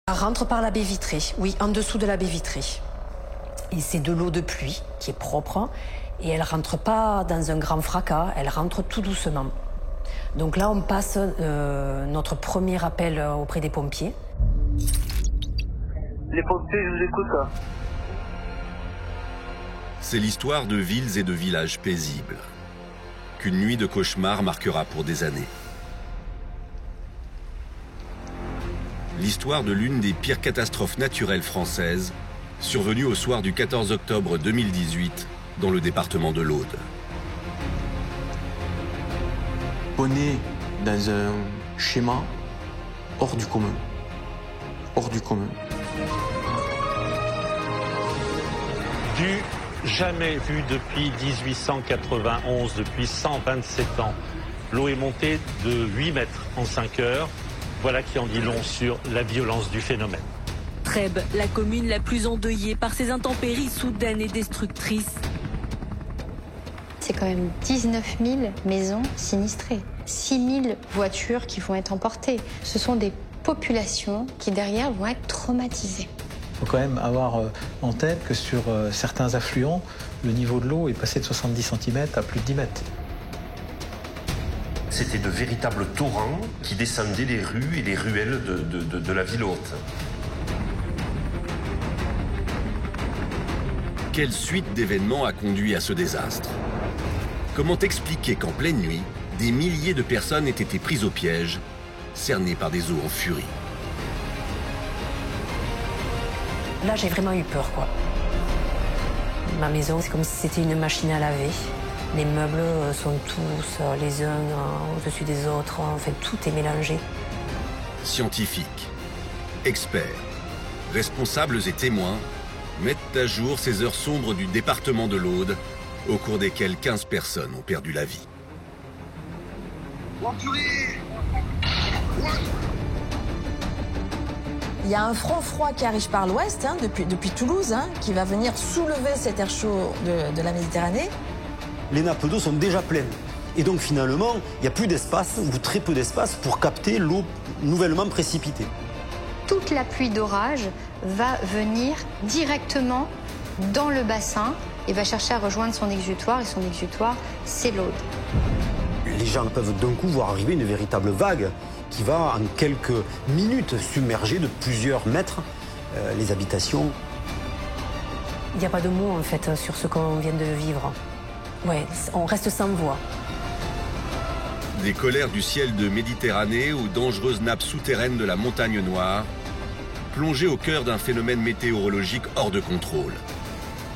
Elle rentre par la baie vitrée, oui, en dessous de la baie vitrée. Et c'est de l'eau de pluie qui est propre et elle rentre pas dans un grand fracas, elle rentre tout doucement. Donc là, on passe notre premier appel auprès des pompiers. Les pompiers, je vous écoute. C'est l'histoire de villes et de villages paisibles, qu'une nuit de cauchemar marquera pour des années. L'histoire de l'une des pires catastrophes naturelles françaises, survenue au soir du 14 octobre 2018 dans le département de l'Aude. On est dans un schéma hors du commun. Hors du commun. Du jamais vu depuis 1891, depuis 127 ans. L'eau est montée de 8 mètres en 5 heures. Voilà qui en dit long sur la violence du phénomène. Trèbes, la commune la plus endeuillée par ces intempéries soudaines et destructrices. C'est quand même 19 000 maisons sinistrées, 6 000 voitures qui vont être emportées. Ce sont des populations qui derrière vont être traumatisées. Il faut quand même avoir en tête que sur certains affluents, le niveau de l'eau est passé de 70 cm à plus de 10 mètres. C'était de véritables torrents qui descendaient les rues et les ruelles de la ville haute. Quelle suite d'événements a conduit à ce désastre? Comment expliquer qu'en pleine nuit, des milliers de personnes aient été prises au piège, cernées par des eaux en furie? Là, j'ai vraiment eu peur, quoi. Ma maison, c'est comme si c'était une machine à laver. Les meubles sont tous les uns au-dessus des autres. Enfin, tout est mélangé. Scientifiques, experts, responsables et témoins mettent à jour ces heures sombres du département de l'Aude, au cours desquelles 15 personnes ont perdu la vie. Il y a un front froid qui arrive par l'ouest, depuis Toulouse, qui va venir soulever cet air chaud de la Méditerranée. Les nappes d'eau sont déjà pleines. Et donc finalement, il n'y a plus d'espace, ou très peu d'espace, pour capter l'eau nouvellement précipitée. Toute la pluie d'orage va venir directement dans le bassin et va chercher à rejoindre son exutoire. Et son exutoire, c'est l'Aude. Les gens peuvent d'un coup voir arriver une véritable vague qui va en quelques minutes submerger de plusieurs mètres les habitations. Il n'y a pas de mots, en fait, sur ce qu'on vient de vivre. Ouais, on reste sans voix. Des colères du ciel de Méditerranée aux dangereuses nappes souterraines de la Montagne Noire, plongées au cœur d'un phénomène météorologique hors de contrôle.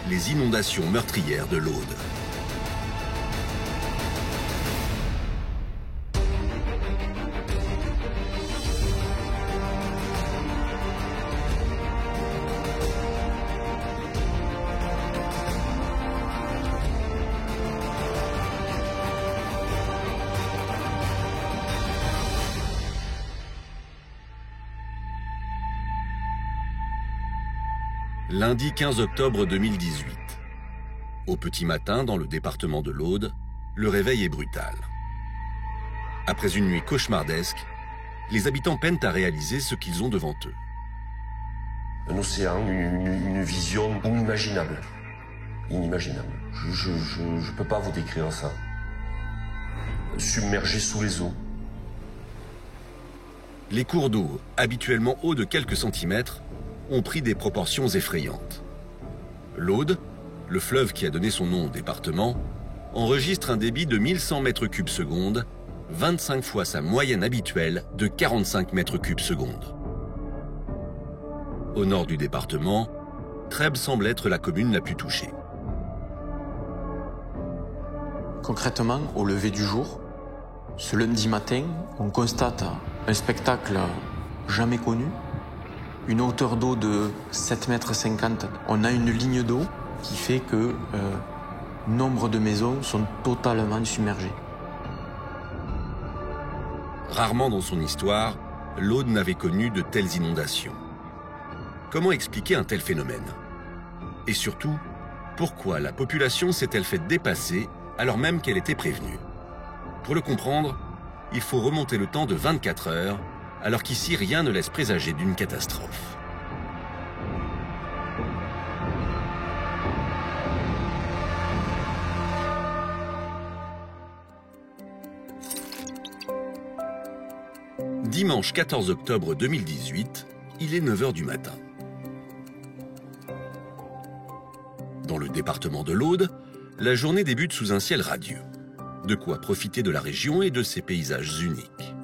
Les inondations meurtrières de l'Aude. Lundi 15 octobre 2018. Au petit matin, dans le département de l'Aude, le réveil est brutal. Après une nuit cauchemardesque, les habitants peinent à réaliser ce qu'ils ont devant eux. Un océan, une vision inimaginable. Inimaginable. Je peux pas vous décrire ça. Submergé sous les eaux. Les cours d'eau, habituellement hauts de quelques centimètres, ont pris des proportions effrayantes. L'Aude, le fleuve qui a donné son nom au département, enregistre un débit de 1100 mètres cubes seconde, 25 fois sa moyenne habituelle de 45 mètres cubes seconde. Au nord du département, Trèbes semble être la commune la plus touchée. Concrètement, au lever du jour, ce lundi matin, on constate un spectacle jamais connu. Une hauteur d'eau de 7,50 m. On a une ligne d'eau qui fait que nombre de maisons sont totalement submergées. Rarement dans son histoire, l'Aude n'avait connu de telles inondations. Comment expliquer un tel phénomène? Et surtout, pourquoi la population s'est-elle fait dépasser alors même qu'elle était prévenue? Pour le comprendre, il faut remonter le temps de 24 heures alors qu'ici rien ne laisse présager d'une catastrophe. Dimanche 14 octobre 2018, il est 9 h du matin. Dans le département de l'Aude, la journée débute sous un ciel radieux. De quoi profiter de la région et de ses paysages uniques.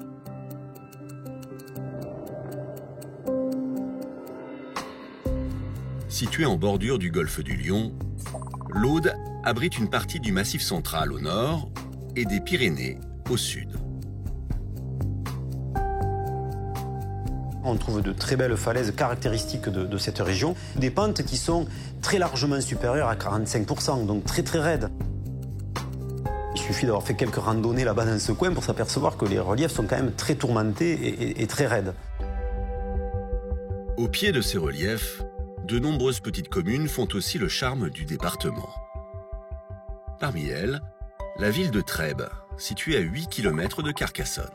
Située en bordure du golfe du Lion, l'Aude abrite une partie du Massif central au nord et des Pyrénées au sud. On trouve de très belles falaises caractéristiques de cette région, des pentes qui sont très largement supérieures à 45%, donc très très raides. Il suffit d'avoir fait quelques randonnées là-bas dans ce coin pour s'apercevoir que les reliefs sont quand même très tourmentés et très raides. Au pied de ces reliefs, de nombreuses petites communes font aussi le charme du département. Parmi elles, la ville de Trèbes, située à 8 km de Carcassonne.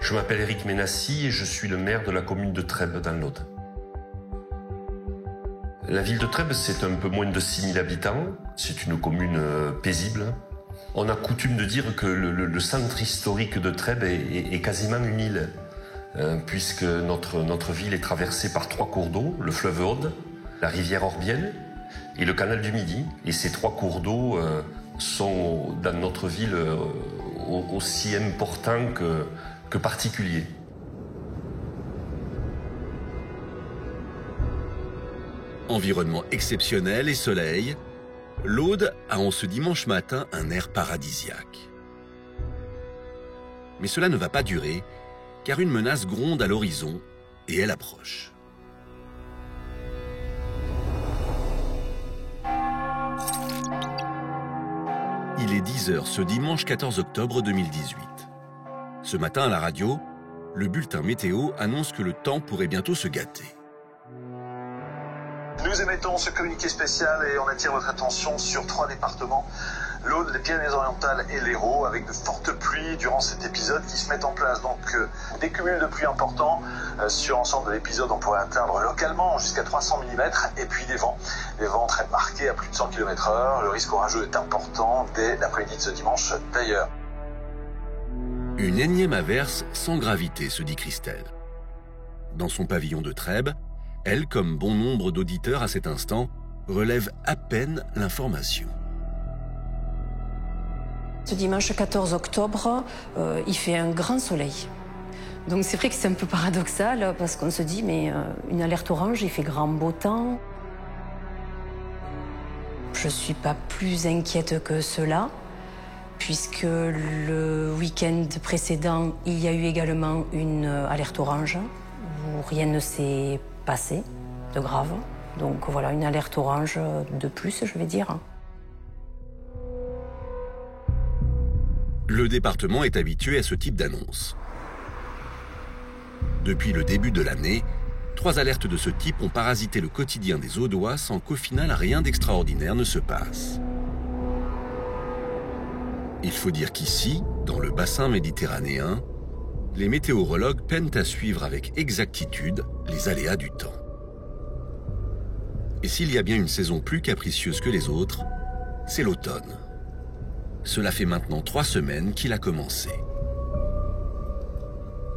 Je m'appelle Éric Ménassi et je suis le maire de la commune de Trèbes dans l'Aude. La ville de Trèbes, c'est un peu moins de 6000 habitants. C'est une commune paisible. On a coutume de dire que le centre historique de Trèbes est quasiment une île, puisque notre ville est traversée par 3 cours d'eau, le fleuve Aude, la rivière Orbiel et le canal du Midi. Et ces 3 cours d'eau sont dans notre ville aussi importants que particuliers. Environnement exceptionnel et soleil, l'Aude a en ce dimanche matin un air paradisiaque. Mais cela ne va pas durer, car une menace gronde à l'horizon et elle approche. Il est 10 h ce dimanche 14 octobre 2018. Ce matin à la radio, le bulletin météo annonce que le temps pourrait bientôt se gâter. Nous émettons ce communiqué spécial et on attire votre attention sur 3 départements, l'Aude, les Pyrénées-Orientales et l'Hérault, avec de fortes pluies durant cet épisode qui se mettent en place. Donc des cumuls de pluie importants. Sur l'ensemble de l'épisode, on pourrait atteindre localement jusqu'à 300 mm et puis des vents très marqués à plus de 100 km/h. Le risque orageux est important dès l'après-midi de ce dimanche d'ailleurs. Une énième averse sans gravité, se dit Christelle. Dans son pavillon de Trèbes, elle, comme bon nombre d'auditeurs à cet instant, relève à peine l'information. Ce dimanche 14 octobre, il fait un grand soleil. Donc c'est vrai que c'est un peu paradoxal parce qu'on se dit mais une alerte orange, il fait grand beau temps. Je ne suis pas plus inquiète que cela puisque le week-end précédent, il y a eu également une alerte orange où rien ne s'est passé de grave. Donc voilà, une alerte orange de plus, je vais dire. Le département est habitué à ce type d'annonce. Depuis le début de l'année, 3 alertes de ce type ont parasité le quotidien des Audois sans qu'au final rien d'extraordinaire ne se passe. Il faut dire qu'ici, dans le bassin méditerranéen, les météorologues peinent à suivre avec exactitude les aléas du temps. Et s'il y a bien une saison plus capricieuse que les autres, c'est l'automne. Cela fait maintenant 3 semaines qu'il a commencé.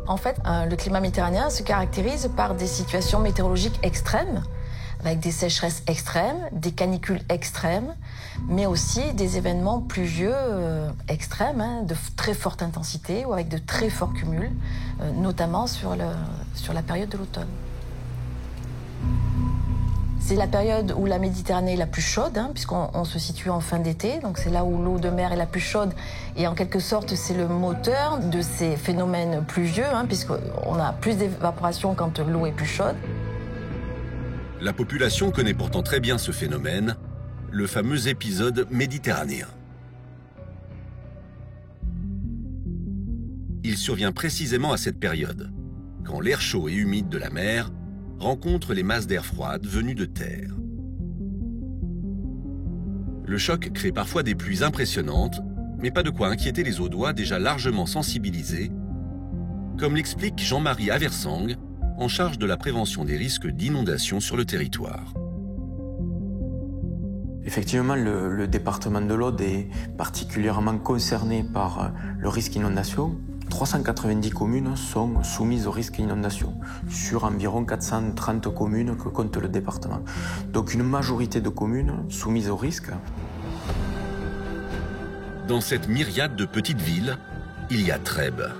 En fait, le climat méditerranéen se caractérise par des situations météorologiques extrêmes, avec des sécheresses extrêmes, des canicules extrêmes, mais aussi des événements pluvieux extrêmes, de très forte intensité ou avec de très forts cumuls, notamment sur la période de l'automne. C'est la période où la Méditerranée est la plus chaude, puisqu'on se situe en fin d'été, donc c'est là où l'eau de mer est la plus chaude, et en quelque sorte c'est le moteur de ces phénomènes pluvieux, puisqu'on a plus d'évaporation quand l'eau est plus chaude. La population connaît pourtant très bien ce phénomène, le fameux épisode méditerranéen. Il survient précisément à cette période, quand l'air chaud et humide de la mer rencontre les masses d'air froide venues de terre. Le choc crée parfois des pluies impressionnantes, Mais pas de quoi inquiéter les Audois déjà largement sensibilisés, comme l'explique Jean-Marie Aversang, en charge de la prévention des risques d'inondation sur le territoire. Effectivement, le département de l'Aude est particulièrement concerné par le risque inondation. 390 communes sont soumises au risque inondation, sur environ 430 communes que compte le département. Donc une majorité de communes soumises au risque. Dans cette myriade de petites villes, il y a Trèbes.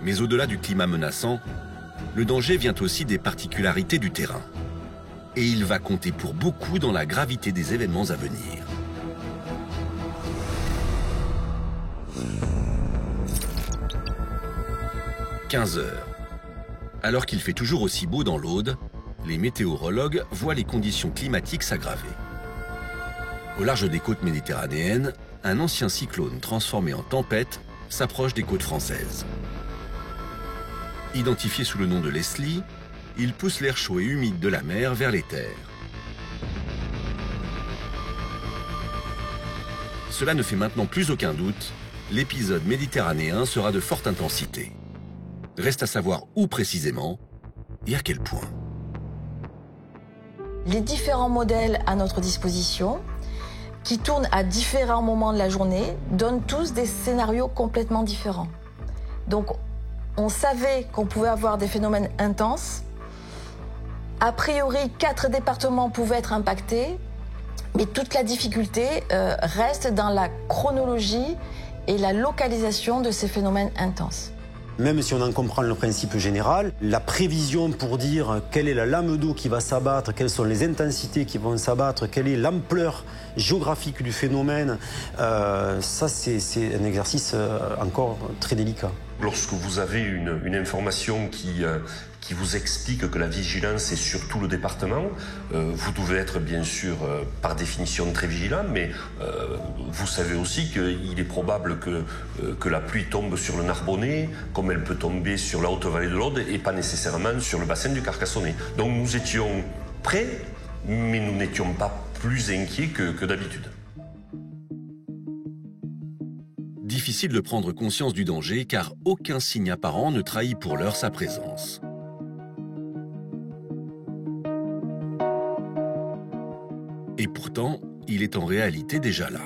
Mais au-delà du climat menaçant, le danger vient aussi des particularités du terrain. Et il va compter pour beaucoup dans la gravité des événements à venir. « 15 heures. Alors qu'il fait toujours aussi beau dans l'Aude, les météorologues voient les conditions climatiques s'aggraver. Au large des côtes méditerranéennes, un ancien cyclone transformé en tempête s'approche des côtes françaises. Identifié sous le nom de Leslie, il pousse l'air chaud et humide de la mer vers les terres. Cela ne fait maintenant plus aucun doute, l'épisode méditerranéen sera de forte intensité. Reste à savoir où précisément et à quel point. Les différents modèles à notre disposition, qui tournent à différents moments de la journée, donnent tous des scénarios complètement différents. Donc, on savait qu'on pouvait avoir des phénomènes intenses. A priori, 4 départements pouvaient être impactés, mais toute la difficulté reste dans la chronologie et la localisation de ces phénomènes intenses. Même si on en comprend le principe général, la prévision pour dire quelle est la lame d'eau qui va s'abattre, quelles sont les intensités qui vont s'abattre, quelle est l'ampleur géographique du phénomène, ça c'est un exercice encore très délicat. Lorsque vous avez une information qui vous explique que la vigilance est sur tout le département, vous devez être bien sûr par définition très vigilant, mais vous savez aussi qu'il est probable que la pluie tombe sur le Narbonnais, comme elle peut tomber sur la haute vallée de l'Aude, et pas nécessairement sur le bassin du Carcassonnais. Donc nous étions prêts, mais nous n'étions pas plus inquiets que d'habitude. Difficile de prendre conscience du danger car aucun signe apparent ne trahit pour l'heure sa présence. Et pourtant, il est en réalité déjà là.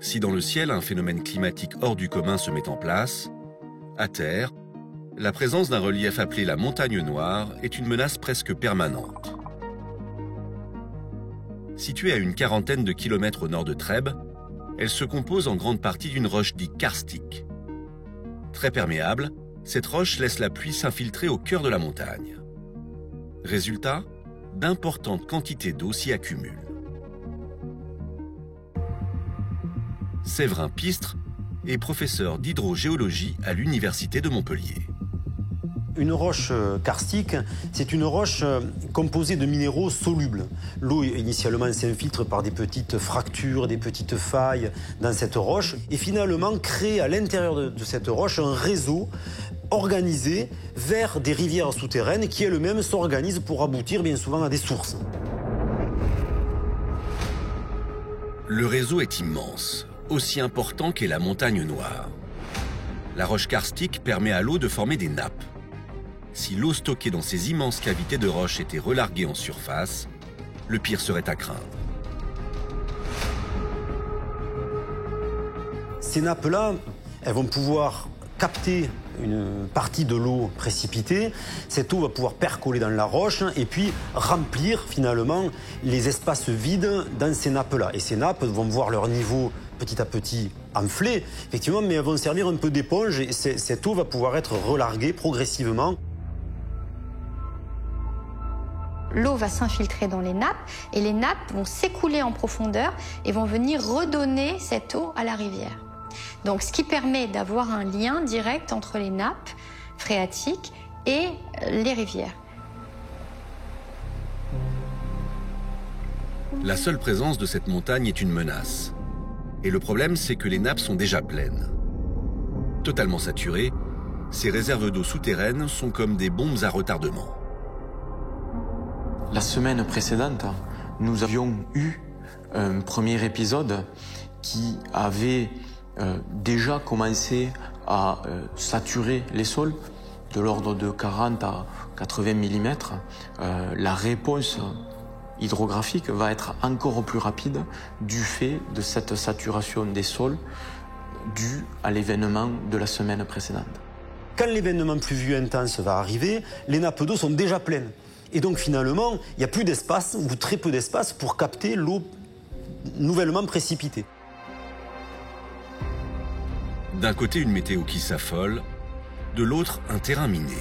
Si dans le ciel un phénomène climatique hors du commun se met en place, à terre, la présence d'un relief appelé la montagne noire est une menace presque permanente. Située à une quarantaine de kilomètres au nord de Trèbes, elle se compose en grande partie d'une roche dite karstique. Très perméable, cette roche laisse la pluie s'infiltrer au cœur de la montagne. Résultat, d'importantes quantités d'eau s'y accumulent. Séverin Pistre est professeur d'hydrogéologie à l'Université de Montpellier. Une roche karstique, c'est une roche composée de minéraux solubles. L'eau initialement s'infiltre par des petites fractures, des petites failles dans cette roche et finalement crée à l'intérieur de cette roche un réseau organisé vers des rivières souterraines qui elles-mêmes s'organisent pour aboutir bien souvent à des sources. Le réseau est immense, aussi important qu'est la montagne noire. La roche karstique permet à l'eau de former des nappes. Si l'eau stockée dans ces immenses cavités de roches était relarguée en surface, le pire serait à craindre. Ces nappes-là, elles vont pouvoir capter une partie de l'eau précipitée. Cette eau va pouvoir percoler dans la roche et puis remplir finalement les espaces vides dans ces nappes-là. Et ces nappes vont voir leur niveau petit à petit enfler, effectivement, mais elles vont servir un peu d'éponge et cette eau va pouvoir être relarguée progressivement. L'eau va s'infiltrer dans les nappes et les nappes vont s'écouler en profondeur et vont venir redonner cette eau à la rivière. Donc, ce qui permet d'avoir un lien direct entre les nappes phréatiques et les rivières. La seule présence de cette montagne est une menace. Et le problème, c'est que les nappes sont déjà pleines. Totalement saturées, ces réserves d'eau souterraines sont comme des bombes à retardement. La semaine précédente, nous avions eu un premier épisode qui avait déjà commencé à saturer les sols, de l'ordre de 40 à 80 mm, la réponse hydrographique va être encore plus rapide du fait de cette saturation des sols due à l'événement de la semaine précédente. Quand l'événement pluvieux intense va arriver, les nappes d'eau sont déjà pleines. Et donc finalement, il n'y a plus d'espace ou très peu d'espace pour capter l'eau nouvellement précipitée. D'un côté, une météo qui s'affole, de l'autre, un terrain miné.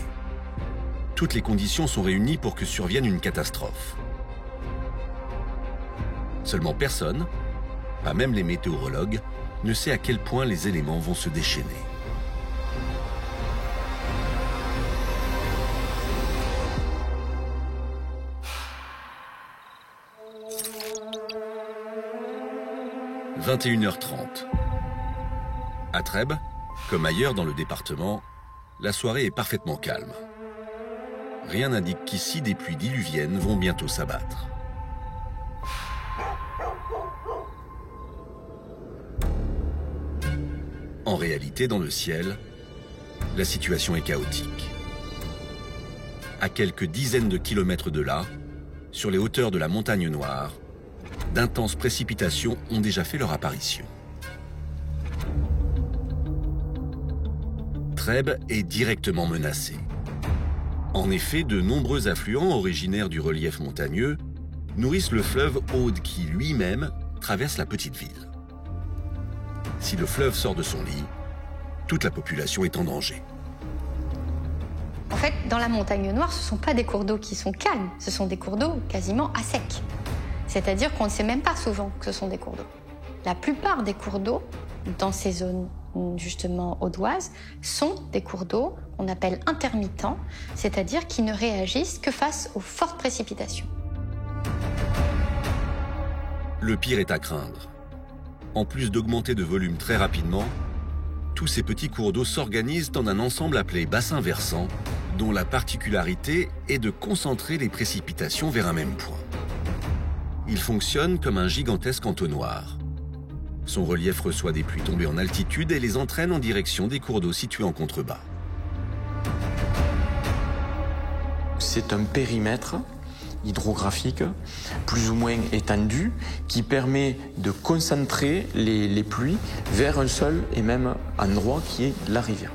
Toutes les conditions sont réunies pour que survienne une catastrophe. Seulement personne, pas même les météorologues, ne sait à quel point les éléments vont se déchaîner. « 21h30. À Trèbes, comme ailleurs dans le département, la soirée est parfaitement calme. Rien n'indique qu'ici des pluies diluviennes vont bientôt s'abattre. En réalité, dans le ciel, la situation est chaotique. À quelques dizaines de kilomètres de là, sur les hauteurs de la Montagne Noire, d'intenses précipitations ont déjà fait leur apparition. Trèbes est directement menacée. En effet, de nombreux affluents originaires du relief montagneux nourrissent le fleuve Aude qui, lui-même, traverse la petite ville. Si le fleuve sort de son lit, toute la population est en danger. En fait, dans la Montagne Noire, ce ne sont pas des cours d'eau qui sont calmes, ce sont des cours d'eau quasiment à sec. C'est-à-dire qu'on ne sait même pas souvent que ce sont des cours d'eau. La plupart des cours d'eau, dans ces zones justement audoises, sont des cours d'eau qu'on appelle intermittents, c'est-à-dire qui ne réagissent que face aux fortes précipitations. Le pire est à craindre. En plus d'augmenter de volume très rapidement, tous ces petits cours d'eau s'organisent en un ensemble appelé bassin versant, dont la particularité est de concentrer les précipitations vers un même point. Il fonctionne comme un gigantesque entonnoir. Son relief reçoit des pluies tombées en altitude et les entraîne en direction des cours d'eau situés en contrebas. C'est un périmètre hydrographique plus ou moins étendu qui permet de concentrer les pluies vers un seul et même endroit qui est la rivière.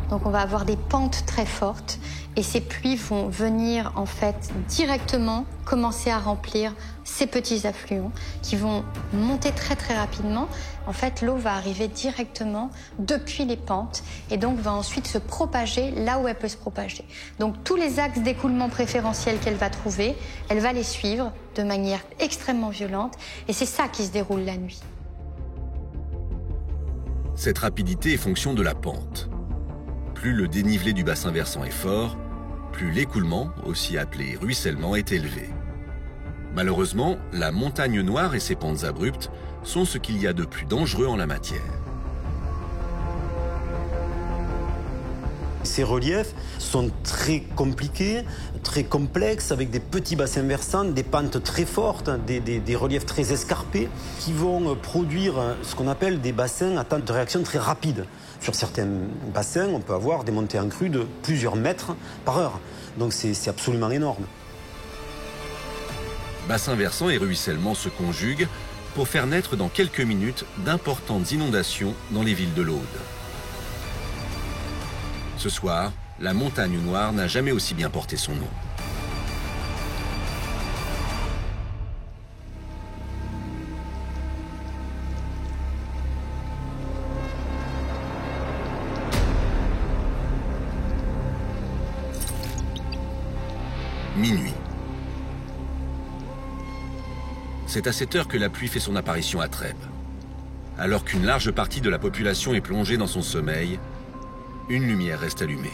Donc on va avoir des pentes très fortes et ces pluies vont venir en fait directement commencer à remplir ces petits affluents qui vont monter très très rapidement. En fait, l'eau va arriver directement depuis les pentes et donc va ensuite se propager là où elle peut se propager. Donc tous les axes d'écoulement préférentiels qu'elle va trouver, elle va les suivre de manière extrêmement violente et c'est ça qui se déroule la nuit. Cette rapidité est fonction de la pente. Plus le dénivelé du bassin versant est fort, plus l'écoulement, aussi appelé ruissellement, est élevé. Malheureusement, la Montagne Noire et ses pentes abruptes sont ce qu'il y a de plus dangereux en la matière. Ces reliefs sont très compliqués, très complexes, avec des petits bassins versants, des pentes très fortes, des reliefs très escarpés, qui vont produire ce qu'on appelle des bassins à temps de réaction très rapide. Sur certains bassins, on peut avoir des montées en crue de plusieurs mètres par heure. Donc c'est absolument énorme. Bassin versant et ruissellement se conjuguent pour faire naître dans quelques minutes d'importantes inondations dans les villes de l'Aude. Ce soir, la Montagne Noire n'a jamais aussi bien porté son nom. Minuit. C'est à cette heure que la pluie fait son apparition à Trèbes. Alors qu'une large partie de la population est plongée dans son sommeil, une lumière reste allumée.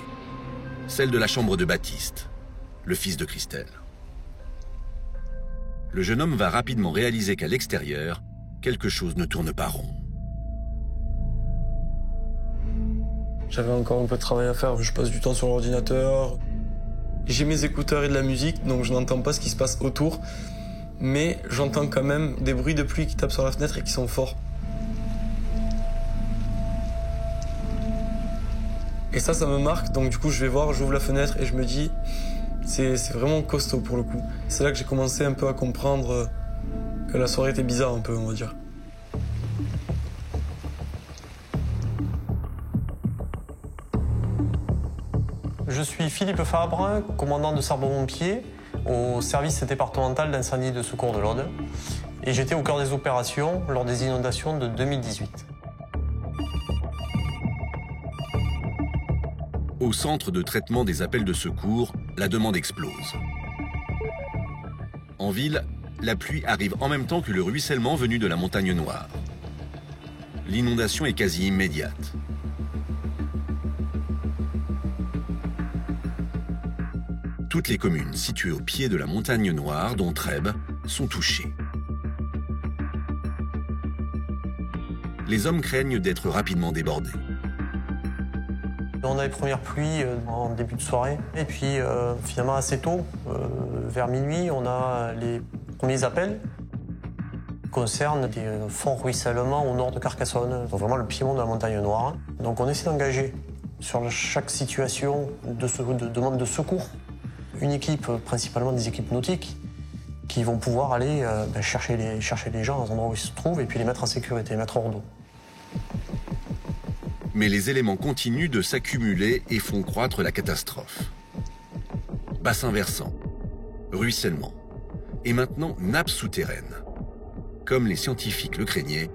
Celle de la chambre de Baptiste, le fils de Christelle. Le jeune homme va rapidement réaliser qu'à l'extérieur, quelque chose ne tourne pas rond. J'avais encore un peu de travail à faire, je passe du temps sur l'ordinateur. J'ai mes écouteurs et de la musique, donc je n'entends pas ce qui se passe autour. mais j'entends quand même des bruits de pluie qui tapent sur la fenêtre et qui sont forts. Et ça me marque, donc du coup je vais voir, j'ouvre la fenêtre et je me dis, c'est vraiment costaud pour le coup. C'est là que j'ai commencé un peu à comprendre que la soirée était bizarre un peu, on va dire. Je suis Philippe Fabre, commandant de Sarbo-Pompiers au service départemental d'incendie et de secours de l'Aude. Et j'étais au cœur des opérations lors des inondations de 2018. Au centre de traitement des appels de secours, la demande explose. En ville, la pluie arrive en même temps que le ruissellement venu de la Montagne Noire. L'inondation est quasi immédiate. Toutes les communes situées au pied de la Montagne Noire, dont Trèbes, sont touchées. Les hommes craignent d'être rapidement débordés. On a les premières pluies en début de soirée. Et puis finalement assez tôt, vers minuit, on a les premiers appels qui concernent des forts ruissellements au nord de Carcassonne, donc vraiment le piémont de la Montagne Noire. Donc on essaie d'engager sur chaque situation de demande de secours une équipe, principalement des équipes nautiques, qui vont pouvoir aller chercher les gens dans les endroits où ils se trouvent et puis les mettre en sécurité, les mettre hors d'eau. Mais les éléments continuent de s'accumuler et font croître la catastrophe. Bassin versant, ruissellement, et maintenant nappes souterraines. Comme les scientifiques le craignaient,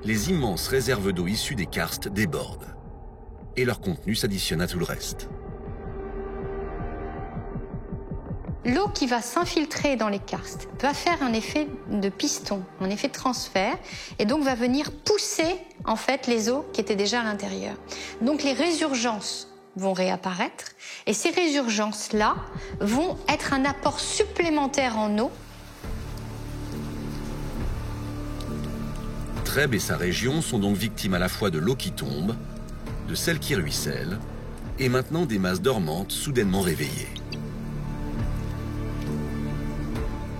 les immenses réserves d'eau issues des karstes débordent. Et leur contenu s'additionne à tout le reste. L'eau qui va s'infiltrer dans les karstes va faire un effet de piston, un effet de transfert, et donc va venir pousser en fait les eaux qui étaient déjà à l'intérieur. Donc les résurgences vont réapparaître, et ces résurgences-là vont être un apport supplémentaire en eau. Trèbes et sa région sont donc victimes à la fois de l'eau qui tombe, de celle qui ruisselle, et maintenant des masses dormantes soudainement réveillées.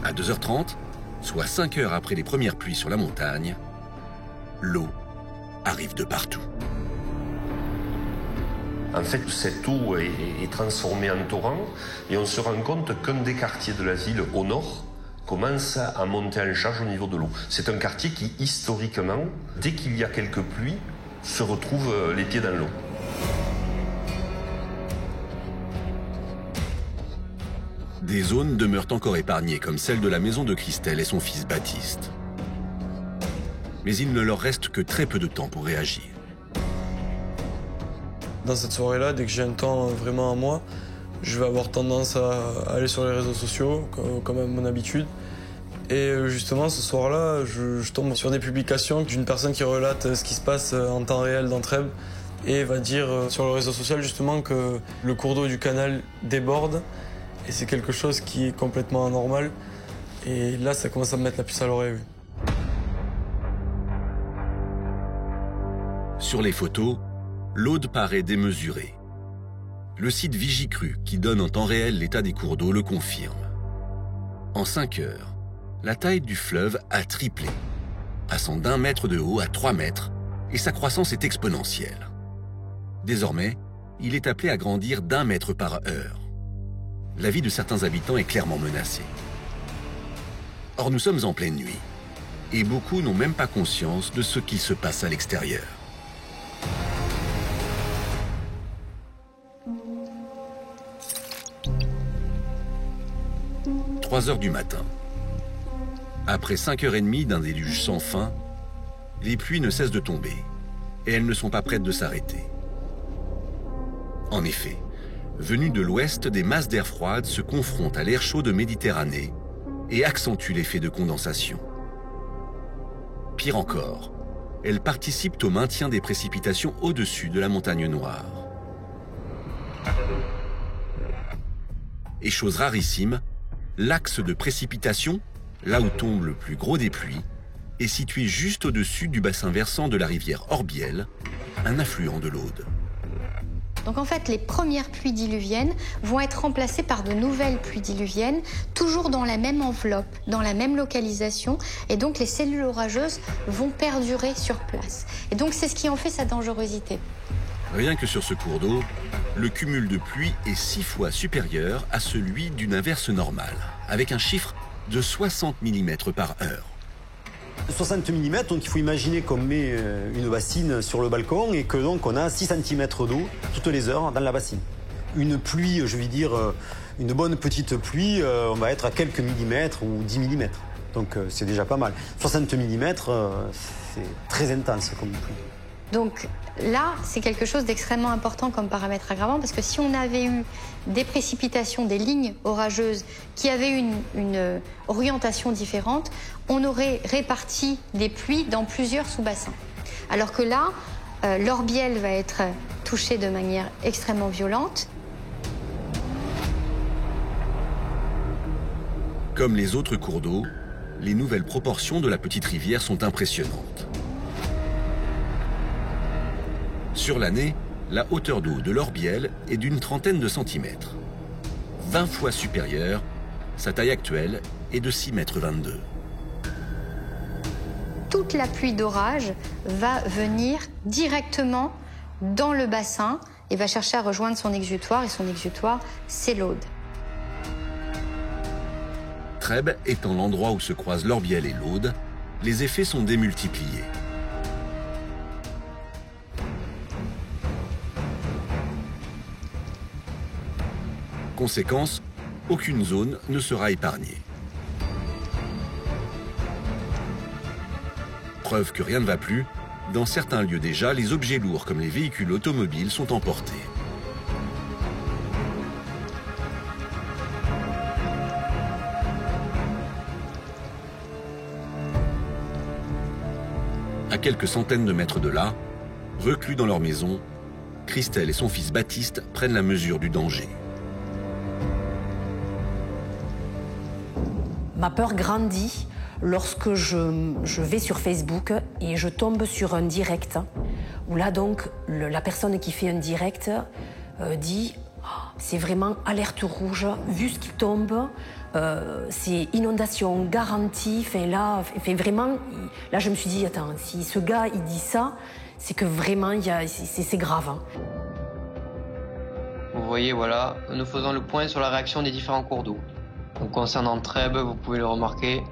À 2h30, soit 5 heures après les premières pluies sur la montagne, l'eau arrive de partout. En fait, cette eau est transformée en torrent et on se rend compte qu'un des quartiers de la ville au nord commence à monter en charge au niveau de l'eau. C'est un quartier qui, historiquement, dès qu'il y a quelques pluies, se retrouve les pieds dans l'eau. Des zones demeurent encore épargnées, comme celle de la maison de Christelle et son fils Baptiste. Mais il ne leur reste que très peu de temps pour réagir. Dans cette soirée-là, dès que j'ai un temps vraiment à moi, je vais avoir tendance à aller sur les réseaux sociaux, comme à mon habitude. Et justement, ce soir-là, je tombe sur des publications d'une personne qui relate ce qui se passe en temps réel dans Trèbes et va dire sur le réseau social justement que le cours d'eau du canal déborde. Et c'est quelque chose qui est complètement anormal. Et là, ça commence à me mettre la puce à l'oreille. Oui. Sur les photos, l'Aude paraît démesurée. Le site Vigicru, qui donne en temps réel l'état des cours d'eau, le confirme. En 5 heures, la taille du fleuve a triplé, passant d'1 mètre de haut à 3 mètres, et sa croissance est exponentielle. Désormais, il est appelé à grandir d'1 mètre par heure. La vie de certains habitants est clairement menacée. Or, nous sommes en pleine nuit, et beaucoup n'ont même pas conscience de ce qui se passe à l'extérieur. « 3 heures du matin. Après 5h30 d'un déluge sans fin, les pluies ne cessent de tomber, et elles ne sont pas prêtes de s'arrêter. En effet, venues de l'ouest, des masses d'air froide se confrontent à l'air chaud de Méditerranée et accentuent l'effet de condensation. Pire encore, elles participent au maintien des précipitations au-dessus de la Montagne Noire. Et chose rarissime, l'axe de précipitation, là où tombe le plus gros des pluies, est situé juste au-dessus du bassin versant de la rivière Orbiel, un affluent de l'Aude. Donc en fait, les premières pluies diluviennes vont être remplacées par de nouvelles pluies diluviennes, toujours dans la même enveloppe, dans la même localisation, et donc les cellules orageuses vont perdurer sur place. Et donc c'est ce qui en fait sa dangerosité. Rien que sur ce cours d'eau, le cumul de pluie est 6 fois supérieur à celui d'une averse normale, avec un chiffre de 60 mm par heure. 60 mm, donc il faut imaginer qu'on met une bassine sur le balcon et que donc on a 6 cm d'eau toutes les heures dans la bassine. Une pluie, je vais dire, une bonne petite pluie, on va être à quelques millimètres ou 10 mm. Donc c'est déjà pas mal. 60 mm, c'est très intense comme pluie. Donc là, c'est quelque chose d'extrêmement important comme paramètre aggravant parce que si on avait eu des précipitations, des lignes orageuses qui avaient une orientation différente, on aurait réparti les pluies dans plusieurs sous-bassins. Alors que là, l'Orbiel va être touché de manière extrêmement violente. Comme les autres cours d'eau, les nouvelles proportions de la petite rivière sont impressionnantes. Sur l'année, la hauteur d'eau de l'Orbiel est d'une trentaine de centimètres. 20 fois supérieure, sa taille actuelle est de 6,22 mètres. Toute la pluie d'orage va venir directement dans le bassin et va chercher à rejoindre son exutoire, et son exutoire, c'est l'Aude. Trèbes étant l'endroit où se croisent l'Orbiel et l'Aude, les effets sont démultipliés. Conséquence, aucune zone ne sera épargnée. Preuve que rien ne va plus, dans certains lieux déjà, les objets lourds comme les véhicules automobiles sont emportés. À quelques centaines de mètres de là, reclus dans leur maison, Christelle et son fils Baptiste prennent la mesure du danger. Ma peur grandit lorsque je vais sur Facebook et je tombe sur un direct où là donc la personne qui fait un direct dit c'est vraiment alerte rouge, vu ce qui tombe, c'est inondation garantie. Là je me suis dit attends, si ce gars il dit ça, c'est que vraiment c'est grave. Hein. Vous voyez, voilà, nous faisons le point sur la réaction des différents cours d'eau. Donc, concernant Trèbes, vous pouvez le remarquer,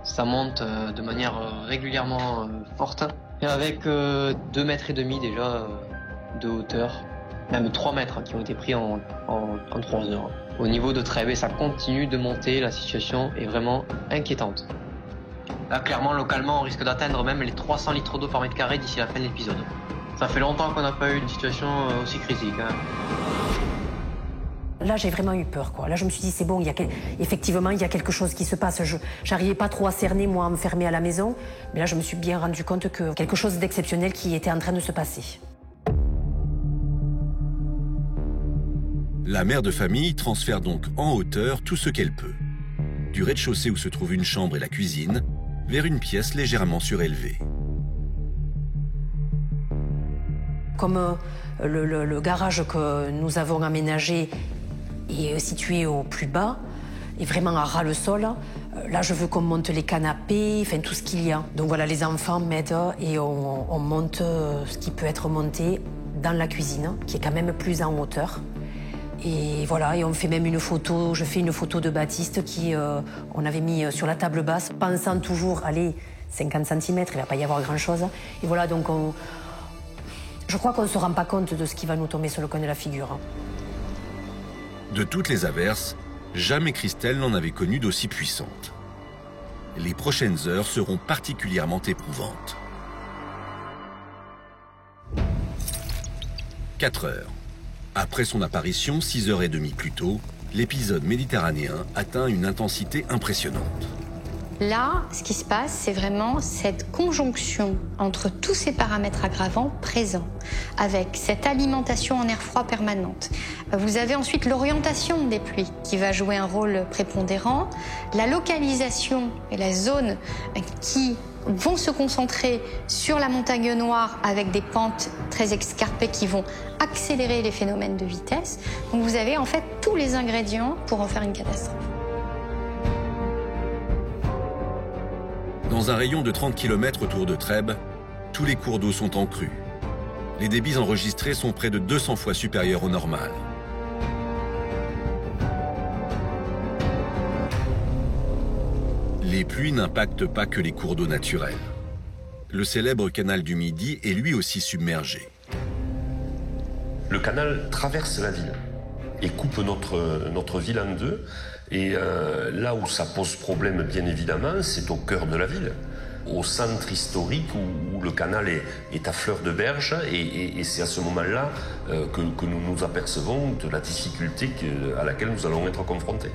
ça monte de manière régulièrement forte. Et avec 2,5 mètres déjà de hauteur, même 3 mètres qui ont été pris en 3 heures. Au niveau de Trèbes, ça continue de monter, la situation est vraiment inquiétante. Là, clairement, localement, on risque d'atteindre même les 300 litres d'eau par mètre carré d'ici la fin de l'épisode. Ça fait longtemps qu'on n'a pas eu une situation aussi critique. Hein. Là, j'ai vraiment eu peur, quoi. Là, je me suis dit, c'est bon, effectivement, il y a quelque chose qui se passe. J'arrivais pas trop à cerner, moi, à me fermer à la maison. Mais là, je me suis bien rendu compte que quelque chose d'exceptionnel qui était en train de se passer. La mère de famille transfère donc en hauteur tout ce qu'elle peut. Du rez-de-chaussée où se trouve une chambre et la cuisine, vers une pièce légèrement surélevée. Comme le garage que nous avons aménagé est situé au plus bas, et vraiment à ras le sol, là je veux qu'on monte les canapés, enfin tout ce qu'il y a. Donc voilà, les enfants m'aident et on monte ce qui peut être monté dans la cuisine, qui est quand même plus en hauteur. Et voilà, et on fait même une photo, je fais une photo de Baptiste qui on avait mis sur la table basse, pensant toujours, allez, 50 cm, il ne va pas y avoir grand-chose. Et voilà, donc je crois qu'on ne se rend pas compte de ce qui va nous tomber sur le coin de la figure. De toutes les averses, jamais Christelle n'en avait connu d'aussi puissante. Les prochaines heures seront particulièrement éprouvantes. 4 heures. Après son apparition, 6h30 plus tôt, l'épisode méditerranéen atteint une intensité impressionnante. Là, ce qui se passe, c'est vraiment cette conjonction entre tous ces paramètres aggravants présents, avec cette alimentation en air froid permanente. Vous avez ensuite l'orientation des pluies qui va jouer un rôle prépondérant, la localisation et la zone qui vont se concentrer sur la montagne noire avec des pentes très escarpées qui vont accélérer les phénomènes de vitesse. Donc vous avez en fait tous les ingrédients pour en faire une catastrophe. Dans un rayon de 30 km autour de Trèbes, tous les cours d'eau sont en crue. Les débits enregistrés sont près de 200 fois supérieurs au normal. Les pluies n'impactent pas que les cours d'eau naturels. Le célèbre canal du Midi est lui aussi submergé. Le canal traverse la ville et coupe notre ville en deux. Et là où ça pose problème, bien évidemment, c'est au cœur de la ville, au centre historique où le canal est à fleur de berge. Et c'est à ce moment-là que nous nous apercevons de la difficulté à laquelle nous allons être confrontés.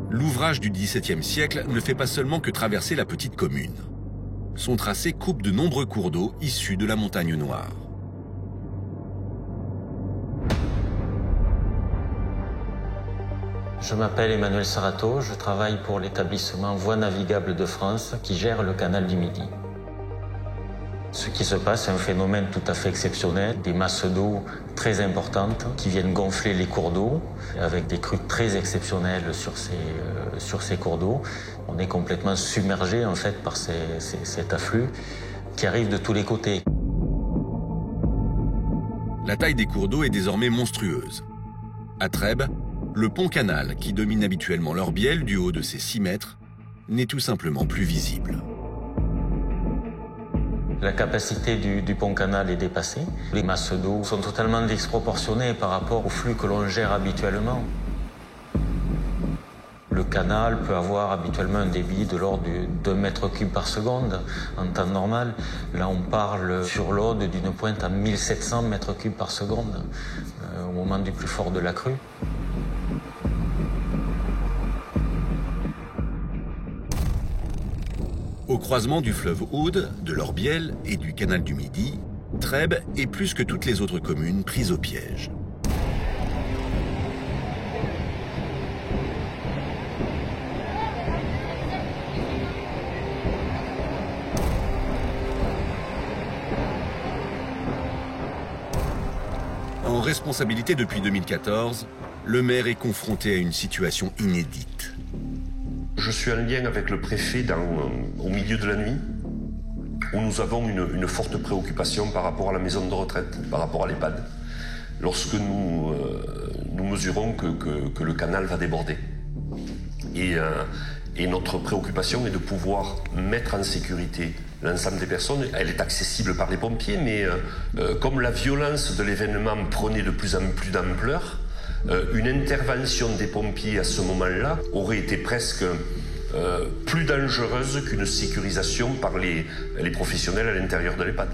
L'ouvrage du XVIIe siècle ne fait pas seulement que traverser la petite commune. Son tracé coupe de nombreux cours d'eau issus de la Montagne Noire. Je m'appelle Emmanuel Sarato, je travaille pour l'établissement Voies navigables de France qui gère le canal du Midi. Ce qui se passe, c'est un phénomène tout à fait exceptionnel, des masses d'eau très importantes qui viennent gonfler les cours d'eau avec des crues très exceptionnelles sur ces cours d'eau. On est complètement submergé en fait par cet afflux qui arrive de tous les côtés. La taille des cours d'eau est désormais monstrueuse. À Trèbes, le pont-canal, qui domine habituellement l'Orbiel du haut de ses 6 mètres, n'est tout simplement plus visible. La capacité du pont-canal est dépassée. Les masses d'eau sont totalement disproportionnées par rapport au flux que l'on gère habituellement. Le canal peut avoir habituellement un débit de l'ordre de 2 mètres cubes par seconde en temps normal. Là, on parle sur l'Aude d'une pointe à 1700 mètres cubes par seconde au moment du plus fort de la crue. Au croisement du fleuve Aude, de l'Orbiel et du canal du Midi, Trèbes est plus que toutes les autres communes prises au piège. En responsabilité depuis 2014, le maire est confronté à une situation inédite. Je suis en lien avec le préfet au milieu de la nuit, où nous avons une forte préoccupation par rapport à la maison de retraite, par rapport à l'EHPAD, lorsque nous mesurons que le canal va déborder. Et notre préoccupation est de pouvoir mettre en sécurité l'ensemble des personnes. Elle est accessible par les pompiers, mais comme la violence de l'événement prenait de plus en plus d'ampleur, une intervention des pompiers à ce moment-là aurait été presque plus dangereuse qu'une sécurisation par les professionnels à l'intérieur de l'EHPAD.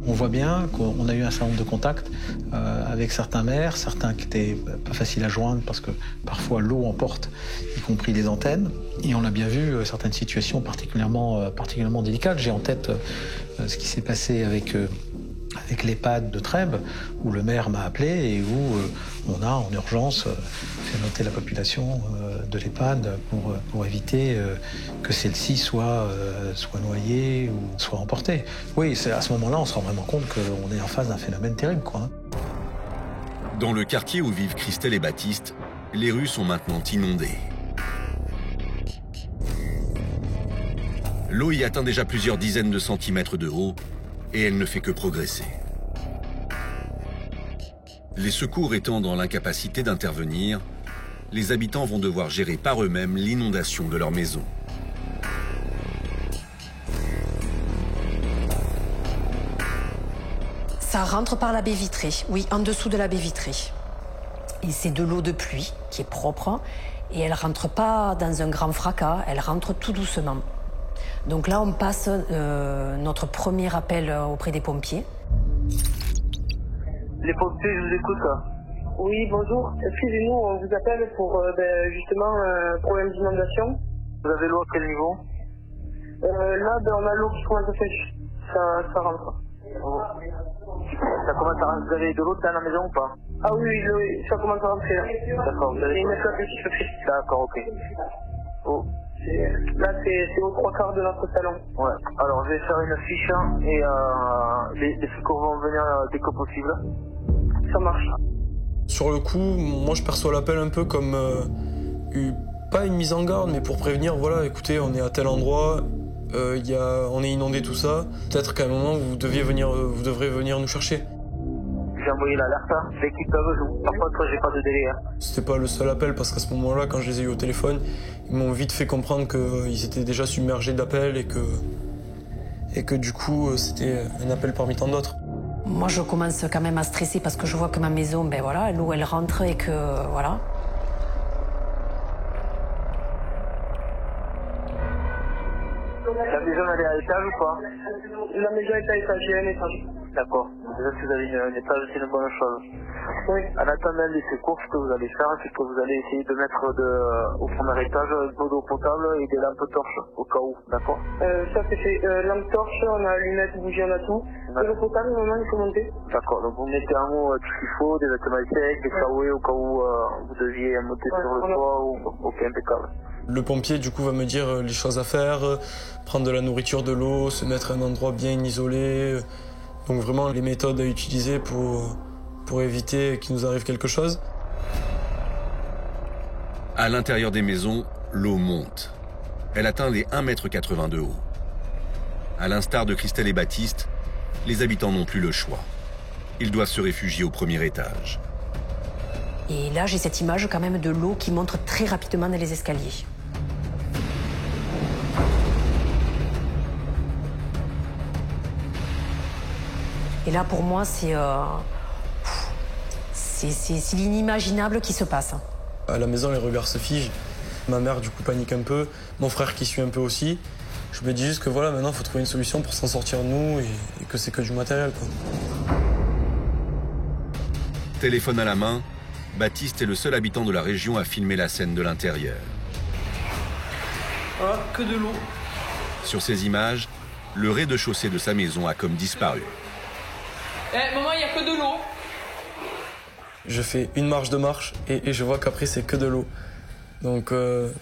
On voit bien qu'on a eu un certain nombre de contacts avec certains maires, certains qui n'étaient pas faciles à joindre parce que parfois l'eau emporte, y compris les antennes. Et on a bien vu certaines situations particulièrement délicates. J'ai en tête ce qui s'est passé avec l'EHPAD de Trèbes, où le maire m'a appelé et où on a en urgence fait noter la population de l'EHPAD pour éviter que celle-ci soit noyée ou soit emportée. Oui, c'est à ce moment-là, on se rend vraiment compte qu'on est en face d'un phénomène terrible, quoi. Dans le quartier où vivent Christelle et Baptiste, les rues sont maintenant inondées. L'eau y atteint déjà plusieurs dizaines de centimètres de haut et elle ne fait que progresser. Les secours étant dans l'incapacité d'intervenir, les habitants vont devoir gérer par eux-mêmes l'inondation de leur maison. Ça rentre par la baie vitrée, oui, en dessous de la baie vitrée. Et c'est de l'eau de pluie qui est propre et elle rentre pas dans un grand fracas, elle rentre tout doucement. Donc là, on passe notre premier appel auprès des pompiers. Les pompiers, je vous écoute. Oui, bonjour. Excusez-nous, on vous appelle pour justement un problème d'inondation. Vous avez l'eau à quel niveau? Là, on a l'eau qui commence à sécher. Ça rentre. Ça commence à rentrer, vous avez de l'eau dans la maison ou pas? Ah oui, ça commence à rentrer là. D'accord, vous avez une flotte qui se fait. D'accord, ok. Oh. Là, c'est aux 3/4 de notre salon. Ouais. Alors, je vais faire une fiche et les secours vont venir dès que possible. Ça marche. Sur le coup, moi je perçois l'appel un peu comme pas une mise en garde, mais pour prévenir, voilà, écoutez, on est à tel endroit, on est inondé, tout ça. Peut-être qu'à un moment vous devrez venir nous chercher. J'ai envoyé l'alerte, dès qu'ils peuvent. Par contre, j'ai pas de délai. C'était pas le seul appel, parce qu'à ce moment-là, quand je les ai eu au téléphone, ils m'ont vite fait comprendre qu'ils étaient déjà submergés d'appels et que du coup, c'était un appel parmi tant d'autres. Moi, je commence quand même à stresser parce que je vois que ma maison, ben voilà, l'eau, elle rentre et que, voilà. La maison, elle est à l'étage ou pas? La maison est à l'étage, il y a un étage. D'accord. Déjà, si vous avez un étage, c'est une bonne chose. Oui. En attendant les secours, ce que vous allez faire, c'est que vous allez essayer de mettre au premier étage de l'eau potable et des lampes torches, au cas où, d'accord? Ça c'est fait. Lampe torche, on a lunettes, bougies, on a tout. De l'eau potable, normalement, il faut monter. D'accord. Donc vous mettez en haut tout ce qu'il faut, des vêtements secs, des saouets, au cas où vous deviez monter sur le toit, ou ok, impeccable. Le pompier, du coup, va me dire les choses à faire, prendre de la nourriture, de l'eau, se mettre à un endroit bien isolé. Donc vraiment les méthodes à utiliser pour éviter qu'il nous arrive quelque chose. À l'intérieur des maisons, l'eau monte. Elle atteint les 1,80 m de haut. À l'instar de Christelle et Baptiste, les habitants n'ont plus le choix. Ils doivent se réfugier au premier étage. Et là, j'ai cette image quand même de l'eau qui monte très rapidement dans les escaliers. Et là, pour moi, c'est l'inimaginable qui se passe. À la maison, les regards se figent. Ma mère, du coup, panique un peu. Mon frère qui suit un peu aussi. Je me dis juste que voilà, maintenant, il faut trouver une solution pour s'en sortir nous et que c'est que du matériel, quoi. Téléphone à la main, Baptiste est le seul habitant de la région à filmer la scène de l'intérieur. Ah, que de l'eau. Sur ces images, le rez-de-chaussée de sa maison a comme disparu. Maman, il n'y a que de l'eau. Je fais une marche de marche et je vois qu'après, c'est que de l'eau. Donc,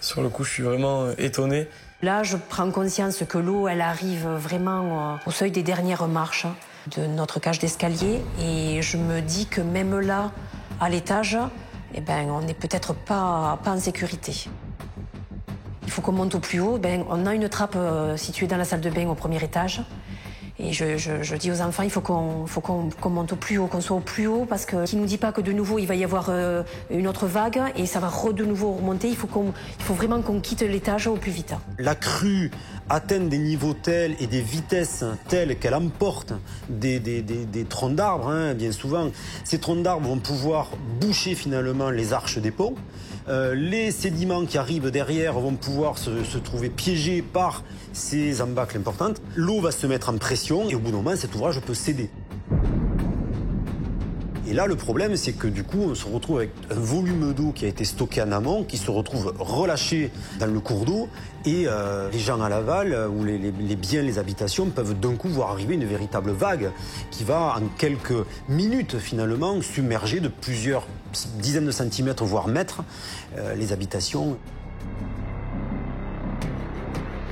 sur le coup, je suis vraiment étonné. Là, je prends conscience que l'eau, elle arrive vraiment au seuil des dernières marches de notre cage d'escalier. Et je me dis que même là, à l'étage, eh ben, on n'est peut-être pas en sécurité. Il faut qu'on monte au plus haut. Ben, on a une trappe située dans la salle de bain au premier étage. Et je dis aux enfants, il faut qu'on monte au plus haut, qu'on soit au plus haut, parce que qui nous dit pas que de nouveau il va y avoir une autre vague et ça va de nouveau remonter. Il faut vraiment qu'on quitte l'étage au plus vite. La crue atteint des niveaux tels et des vitesses telles qu'elle emporte des troncs d'arbres, hein, bien souvent. Ces troncs d'arbres vont pouvoir boucher finalement les arches des ponts. Les sédiments qui arrivent derrière vont pouvoir se trouver piégés par ces embâcles importantes. L'eau va se mettre en pression et au bout d'un moment, cet ouvrage peut céder. Et là, le problème, c'est que du coup, on se retrouve avec un volume d'eau qui a été stocké en amont, qui se retrouve relâché dans le cours d'eau, et les gens à l'aval, ou les biens, les habitations, peuvent d'un coup voir arriver une véritable vague qui va, en quelques minutes, finalement, submerger de plusieurs dizaines de centimètres, voire mètres, les habitations.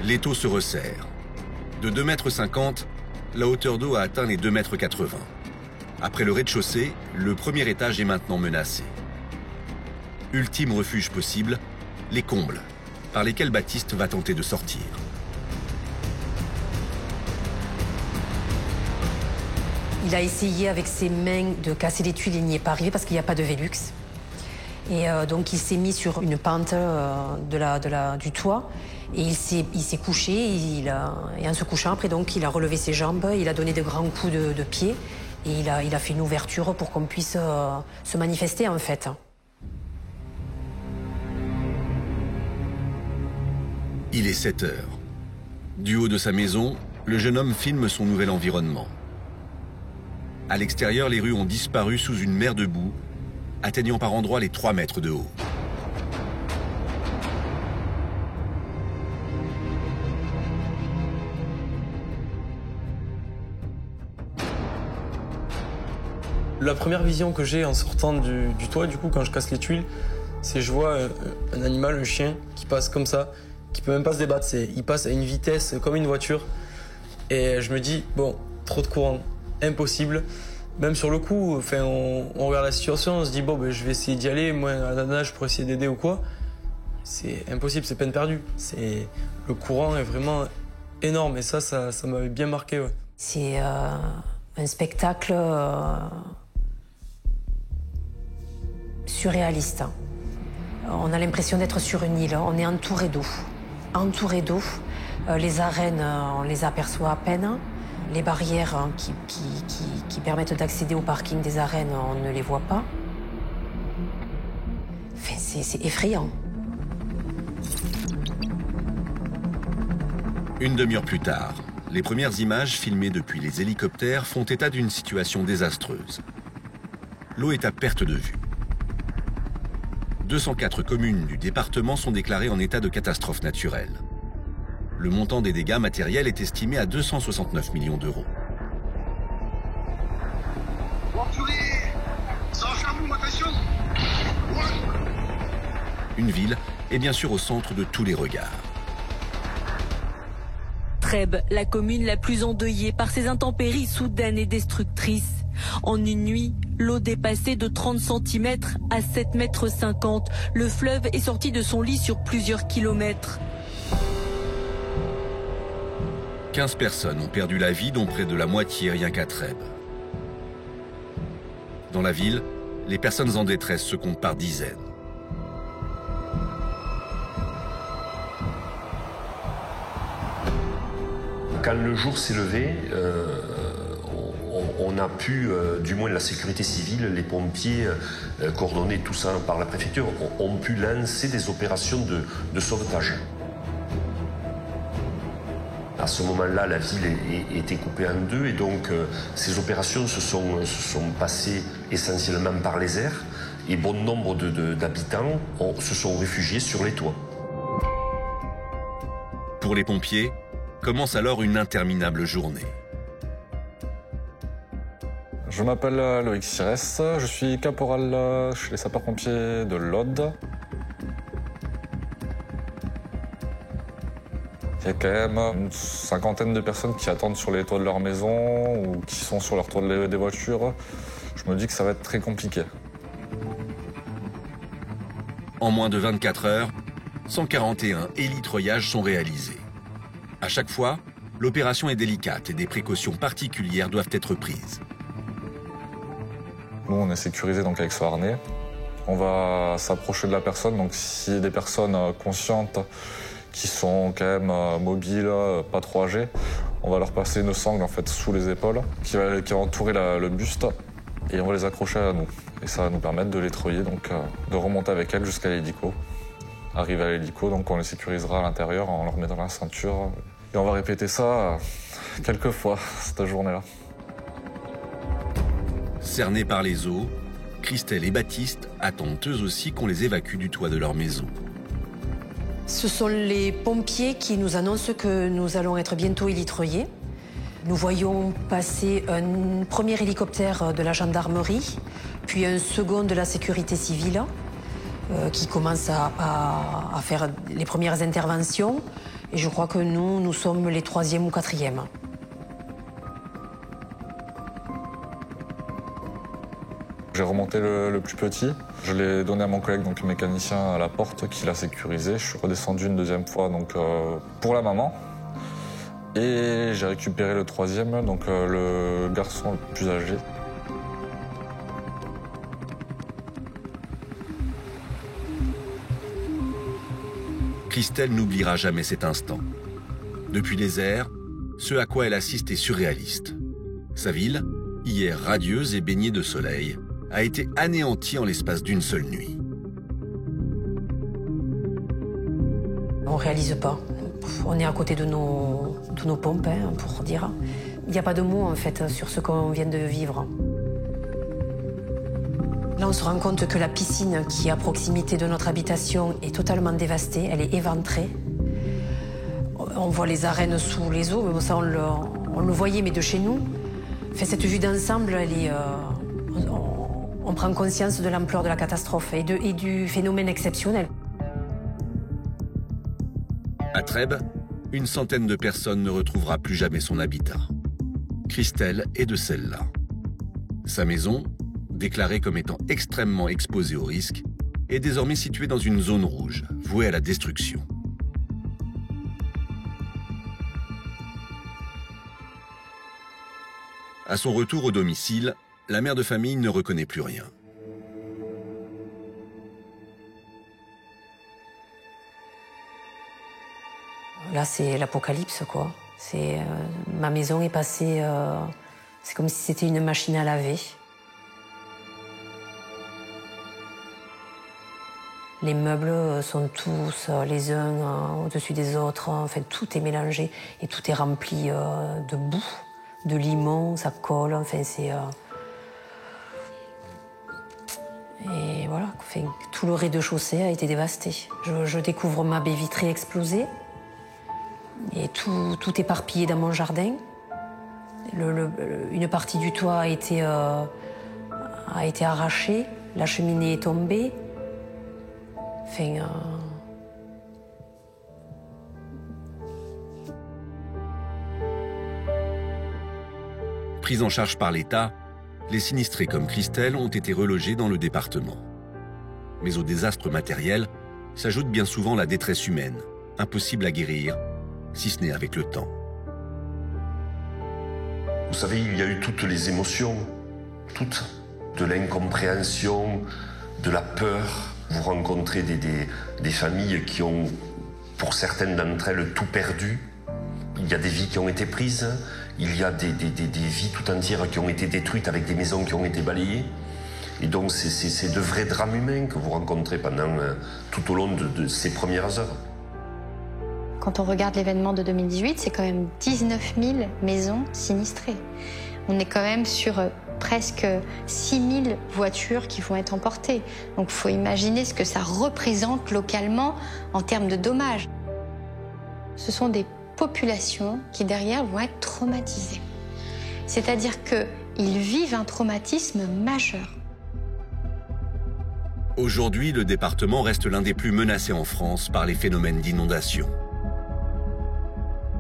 L'étau se resserre. De 2,50 m, la hauteur d'eau a atteint les 2,80 m. Après le rez-de-chaussée, le premier étage est maintenant menacé. Ultime refuge possible, les combles, par lesquels Baptiste va tenter de sortir. Il a essayé avec ses mains de casser les tuiles, il n'y est pas arrivé parce qu'il n'y a pas de Velux. Et donc il s'est mis sur une pente du toit et il s'est couché et en se couchant après donc il a relevé ses jambes, il a donné de grands coups de pied et il a fait une ouverture pour qu'on puisse se manifester en fait. Il est 7 heures. Du haut de sa maison, le jeune homme filme son nouvel environnement. À l'extérieur, les rues ont disparu sous une mer de boue, atteignant par endroits les 3 mètres de haut. La première vision que j'ai en sortant du toit, du coup, quand je casse les tuiles, c'est je vois un animal, un chien, qui passe comme ça, qui peut même pas se débattre. Il passe à une vitesse comme une voiture. Et je me dis, bon, trop de courant, impossible. Même sur le coup, enfin, on regarde la situation, on se dit, bon, ben, je vais essayer d'y aller, moi, à la nage, pour essayer d'aider ou quoi. C'est impossible, c'est peine perdue. Le courant est vraiment énorme et ça m'avait bien marqué. Ouais. C'est un spectacle surréaliste. On a l'impression d'être sur une île, on est entouré d'eau. Entouré d'eau. Les arènes, on les aperçoit à peine. Les barrières qui permettent d'accéder au parking des arènes, on ne les voit pas. Enfin, c'est effrayant. Une demi-heure plus tard, les premières images filmées depuis les hélicoptères font état d'une situation désastreuse. L'eau est à perte de vue. 204 communes du département sont déclarées en état de catastrophe naturelle. Le montant des dégâts matériels est estimé à 269 millions d'euros. Une ville est bien sûr au centre de tous les regards. Trèbes, la commune la plus endeuillée par ces intempéries soudaines et destructrices. En une nuit, l'eau dépassait de 30 cm à 7,50 mètres. Le fleuve est sorti de son lit sur plusieurs kilomètres. 15 personnes ont perdu la vie, dont près de la moitié rien qu'à Trèbes. Dans la ville, les personnes en détresse se comptent par dizaines. Quand le jour s'est levé, on a pu, du moins la sécurité civile, les pompiers, coordonnés tout ça par la préfecture, ont pu lancer des opérations de sauvetage. À ce moment-là, la ville était coupée en deux et donc ces opérations se sont passées essentiellement par les airs et bon nombre d'habitants se sont réfugiés sur les toits. Pour les pompiers, commence alors une interminable journée. Je m'appelle Loïc Sirès, je suis caporal chez les sapeurs-pompiers de l'Aude. Il y a quand même une cinquantaine de personnes qui attendent sur les toits de leur maison ou qui sont sur leur toit des voitures. Je me dis que ça va être très compliqué. En moins de 24 heures, 141 hélitreuillages sont réalisés. À chaque fois, l'opération est délicate et des précautions particulières doivent être prises. Nous, on est sécurisés donc avec ce harnais. On va s'approcher de la personne, donc s'il y a des personnes conscientes qui sont quand même mobiles, pas trop âgées, on va leur passer une sangle en fait sous les épaules qui va entourer le buste et on va les accrocher à nous. Et ça va nous permettre de les treuiller, donc de remonter avec elles jusqu'à l'hélico. Arrivé à l'hélico, donc on les sécurisera à l'intérieur en leur mettant la ceinture. Et on va répéter ça quelques fois cette journée-là. Cernés par les eaux, Christelle et Baptiste attendent eux aussi qu'on les évacue du toit de leur maison. Ce sont les pompiers qui nous annoncent que nous allons être bientôt hélitreuillés. Nous voyons passer un premier hélicoptère de la gendarmerie, puis un second de la sécurité civile, qui commence à faire les premières interventions. Et je crois que nous sommes les 3e ou 4e. J'ai remonté le plus petit. Je l'ai donné à mon collègue, donc mécanicien à la porte, qui l'a sécurisé. Je suis redescendu une 2e fois donc, pour la maman. Et j'ai récupéré le 3e, donc le garçon le plus âgé. Christelle n'oubliera jamais cet instant. Depuis les airs, ce à quoi elle assiste est surréaliste. Sa ville, hier radieuse et baignée de soleil, a été anéantie en l'espace d'une seule nuit. On ne réalise pas. On est à côté de nos pompes, pour dire. Il n'y a pas de mots, en fait, sur ce qu'on vient de vivre. Là, on se rend compte que la piscine qui est à proximité de notre habitation est totalement dévastée, elle est éventrée. On voit les arènes sous les eaux, ça on le voyait, mais de chez nous. Enfin, cette vue d'ensemble, elle On prend conscience de l'ampleur de la catastrophe et du phénomène exceptionnel. À Trèbes, une centaine de personnes ne retrouvera plus jamais son habitat. Christelle est de celle-là. Sa maison, déclarée comme étant extrêmement exposée au risque, est désormais située dans une zone rouge, vouée à la destruction. À son retour au domicile, la mère de famille ne reconnaît plus rien. Là, c'est l'apocalypse, quoi. Ma maison est passée... c'est comme si c'était une machine à laver. Les meubles sont tous les uns au-dessus des autres. Enfin, tout est mélangé et tout est rempli de boue, de limon, ça colle. Enfin, c'est... Et voilà, enfin, tout le rez-de-chaussée a été dévasté. Je découvre ma baie vitrée explosée. Et tout éparpillé dans mon jardin. Une partie du toit a été arrachée, la cheminée est tombée. Enfin, Pris en charge par l'État, les sinistrés comme Christelle ont été relogés dans le département. Mais au désastre matériel s'ajoute bien souvent la détresse humaine, impossible à guérir, si ce n'est avec le temps. Vous savez, il y a eu toutes les émotions, toutes, de l'incompréhension, de la peur. Vous rencontrez des familles qui ont, pour certaines d'entre elles, tout perdu. Il y a des vies qui ont été prises, il y a des vies tout entières qui ont été détruites avec des maisons qui ont été balayées. Et donc c'est de vrais drames humains que vous rencontrez tout au long de ces premières heures. Quand on regarde l'événement de 2018, c'est quand même 19 000 maisons sinistrées. On est quand même sur presque 6 000 voitures qui vont être emportées. Donc il faut imaginer ce que ça représente localement en termes de dommages. Ce sont des populations qui derrière vont être traumatisées. C'est-à-dire qu'ils vivent un traumatisme majeur. Aujourd'hui, le département reste l'un des plus menacés en France par les phénomènes d'inondation.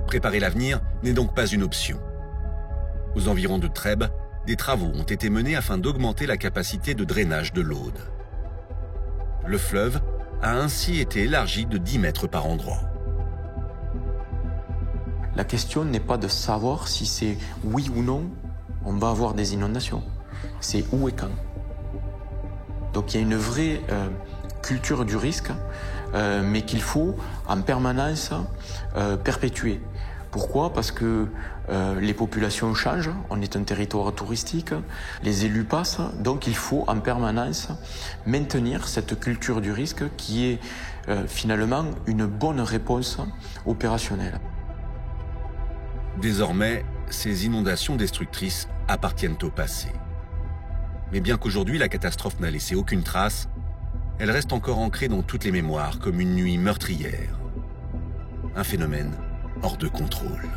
Préparer l'avenir n'est donc pas une option. Aux environs de Trèbes, des travaux ont été menés afin d'augmenter la capacité de drainage de l'Aude. Le fleuve a ainsi été élargi de 10 mètres par endroit. La question n'est pas de savoir si c'est oui ou non on va avoir des inondations. C'est où et quand. Donc il y a une vraie culture du risque, mais qu'il faut en permanence perpétuer. Pourquoi ? Parce que les populations changent, on est un territoire touristique, les élus passent, donc il faut en permanence maintenir cette culture du risque qui est finalement une bonne réponse opérationnelle. Désormais, ces inondations destructrices appartiennent au passé. Mais bien qu'aujourd'hui la catastrophe n'a laissé aucune trace, elle reste encore ancrée dans toutes les mémoires comme une nuit meurtrière. Un phénomène hors de contrôle.